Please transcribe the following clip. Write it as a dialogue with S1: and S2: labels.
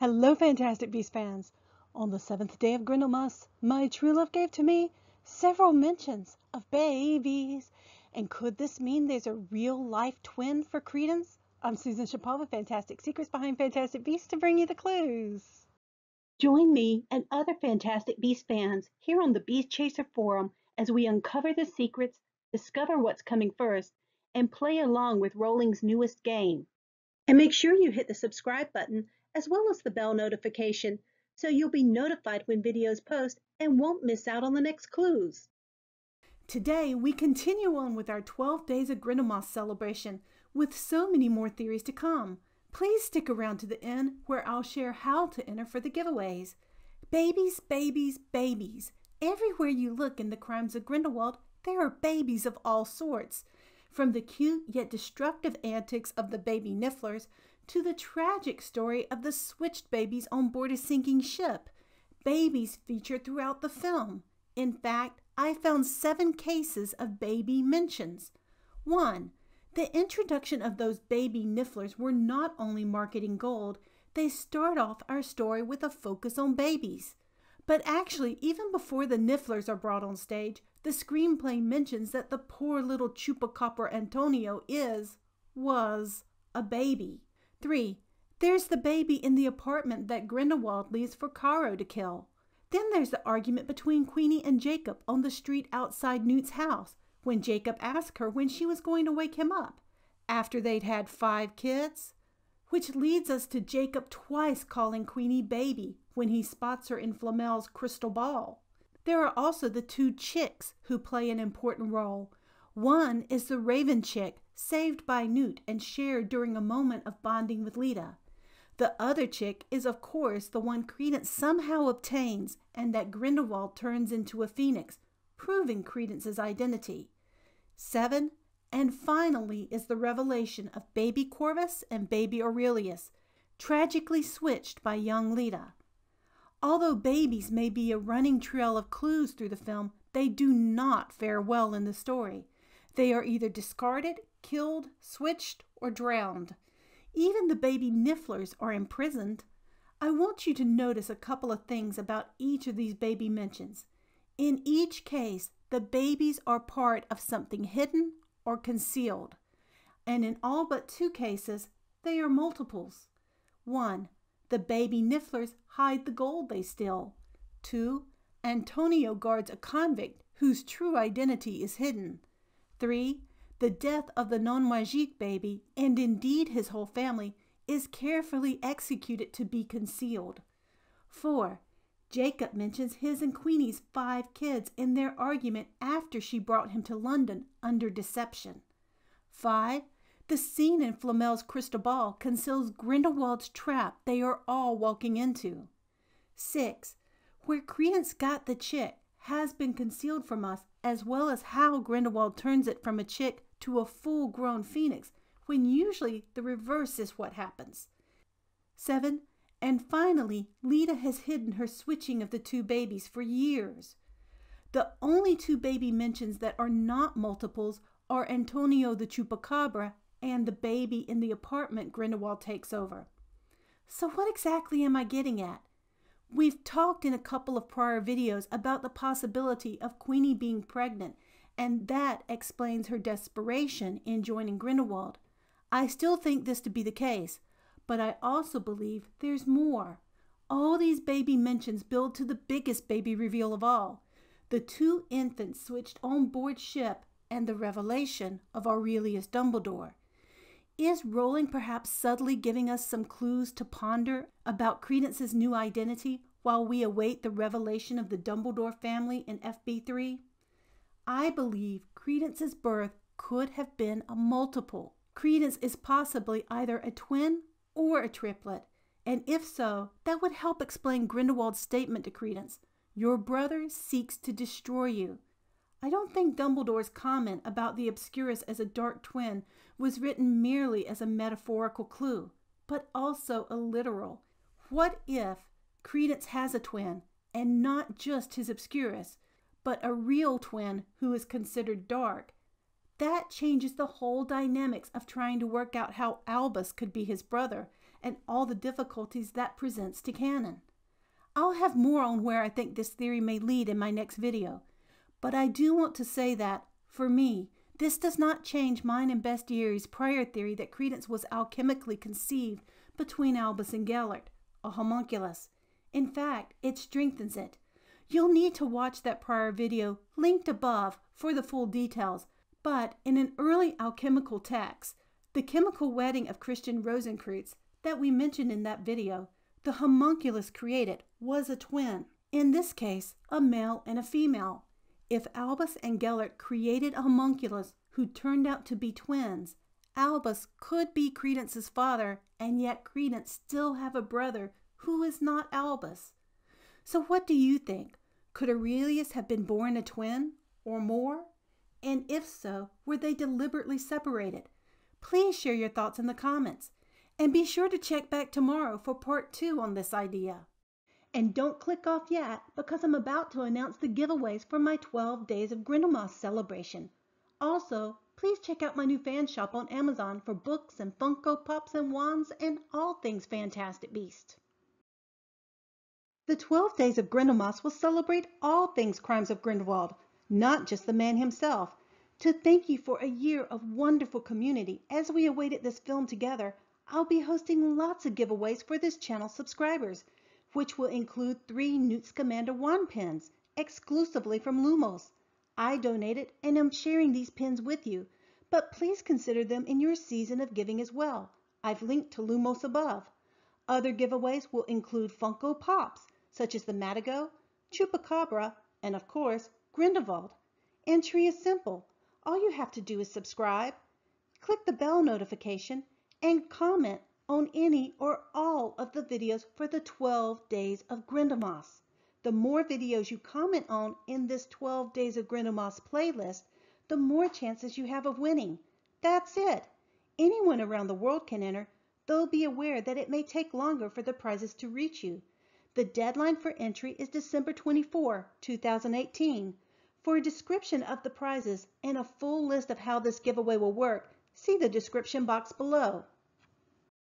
S1: Hello, Fantastic Beasts fans! On the seventh day of Grindelmas, my true love gave to me several mentions of babies. And could this mean there's a real-life twin for Credence? I'm Susan Chapal with Fantastic Secrets Behind Fantastic Beasts to bring you the clues. Join me and other Fantastic Beasts fans here on the Beast Chaser Forum as we uncover the secrets, discover what's coming first, and play along with Rowling's newest game. And make sure you hit the subscribe button as well as the bell notification so you'll be notified when videos post and won't miss out on the next clues. Today we continue on with our 12 Days of Grindelwald celebration with so many more theories to come. Please stick around to the end where I'll share how to enter for the giveaways. Babies, babies, babies. Everywhere you look in the Crimes of Grindelwald, there are babies of all sorts. From the cute yet destructive antics of the baby Nifflers to the tragic story of the switched babies on board a sinking ship, babies feature throughout the film. In fact, I found 7 cases of baby mentions. 1. The introduction of those baby Nifflers were not only marketing gold, they start off our story with a focus on babies. But actually, even before the Nifflers are brought on stage, the screenplay mentions that the poor little Chupacabra Antonio was a baby. 3. There's the baby in the apartment that Grindelwald leaves for Caro to kill. Then there's the argument between Queenie and Jacob on the street outside Newt's house, when Jacob asked her when she was going to wake him up, after they'd had 5 kids. Which leads us to Jacob twice calling Queenie baby when he spots her in Flamel's crystal ball. There are also the 2 chicks who play an important role. One is the Raven chick, saved by Newt and shared during a moment of bonding with Lita. The other chick is, of course, the one Credence somehow obtains and that Grindelwald turns into a phoenix, proving Credence's identity. 7. And finally is the revelation of baby Corvus and baby Aurelius, tragically switched by young Lita. Although babies may be a running trail of clues through the film, they do not fare well in the story. They are either discarded, killed, switched, or drowned. Even the baby Nifflers are imprisoned. I want you to notice a couple of things about each of these baby mentions. In each case, the babies are part of something hidden or concealed. And in all but 2 cases, they are multiples. 1. The baby Nifflers hide the gold they steal. 2. Antonio guards a convict whose true identity is hidden. 3. The death of the Non-Magique Baby, and indeed his whole family, is carefully executed to be concealed. 4. Jacob mentions his and Queenie's 5 kids in their argument after she brought him to London under deception. 5. The scene in Flamel's crystal ball conceals Grindelwald's trap they are all walking into. 6. Where Credence got the chick has been concealed from us, as well as how Grindelwald turns it from a chick to a full-grown phoenix, when usually the reverse is what happens. 7. And finally, Lita has hidden her switching of the 2 babies for years. The only 2 baby mentions that are not multiples are Antonio the Chupacabra and the baby in the apartment Grindelwald takes over. So what exactly am I getting at? We've talked in a couple of prior videos about the possibility of Queenie being pregnant, and that explains her desperation in joining Grindelwald. I still think this to be the case, but I also believe there's more. All these baby mentions build to the biggest baby reveal of all, the 2 infants switched on board ship and the revelation of Aurelius Dumbledore. Is Rowling perhaps subtly giving us some clues to ponder about Credence's new identity while we await the revelation of the Dumbledore family in FB3? I believe Credence's birth could have been a multiple. Credence is possibly either a twin or a triplet, and if so, that would help explain Grindelwald's statement to Credence, "Your brother seeks to destroy you." I don't think Dumbledore's comment about the Obscurus as a dark twin was written merely as a metaphorical clue, but also a literal. What if Credence has a twin, and not just his Obscurus, but a real twin who is considered dark? That changes the whole dynamics of trying to work out how Albus could be his brother, and all the difficulties that presents to canon. I'll have more on where I think this theory may lead in my next video, but I do want to say that, for me, this does not change mine and Bestiary's prior theory that Credence was alchemically conceived between Albus and Gellert, a homunculus. In fact, it strengthens it. You'll need to watch that prior video linked above for the full details, but in an early alchemical text, the chemical wedding of Christian Rosenkreutz that we mentioned in that video, the homunculus created was a twin. In this case, a male and a female. If Albus and Gellert created a homunculus who turned out to be twins, Albus could be Credence's father, and yet Credence still have a brother who is not Albus. So what do you think? Could Aurelius have been born a twin or more? And if so, were they deliberately separated? Please share your thoughts in the comments. And be sure to check back tomorrow for part 2 on this idea. And don't click off yet, because I'm about to announce the giveaways for my 12 Days of Grindelwald celebration. Also, please check out my new fan shop on Amazon for books and Funko Pops and wands and all things Fantastic Beast. The 12 Days of Grindelwald will celebrate all things Crimes of Grindelwald, not just the man himself. To thank you for a year of wonderful community as we awaited this film together, I'll be hosting lots of giveaways for this channel subscribers, which will include 3 Newt Scamander wand pins, exclusively from Lumos. I donated and am sharing these pins with you, but please consider them in your season of giving as well. I've linked to Lumos above. Other giveaways will include Funko Pops, such as the Matagot, Chupacabra, and of course, Grindelwald. Entry is simple. All you have to do is subscribe, click the bell notification, and comment on any or all of the videos for the 12 Days of Grindelwald. The more videos you comment on in this 12 Days of Grindelwald playlist, the more chances you have of winning. That's it. Anyone around the world can enter, though be aware that it may take longer for the prizes to reach you. The deadline for entry is December 24, 2018. For a description of the prizes and a full list of how this giveaway will work, see the description box below.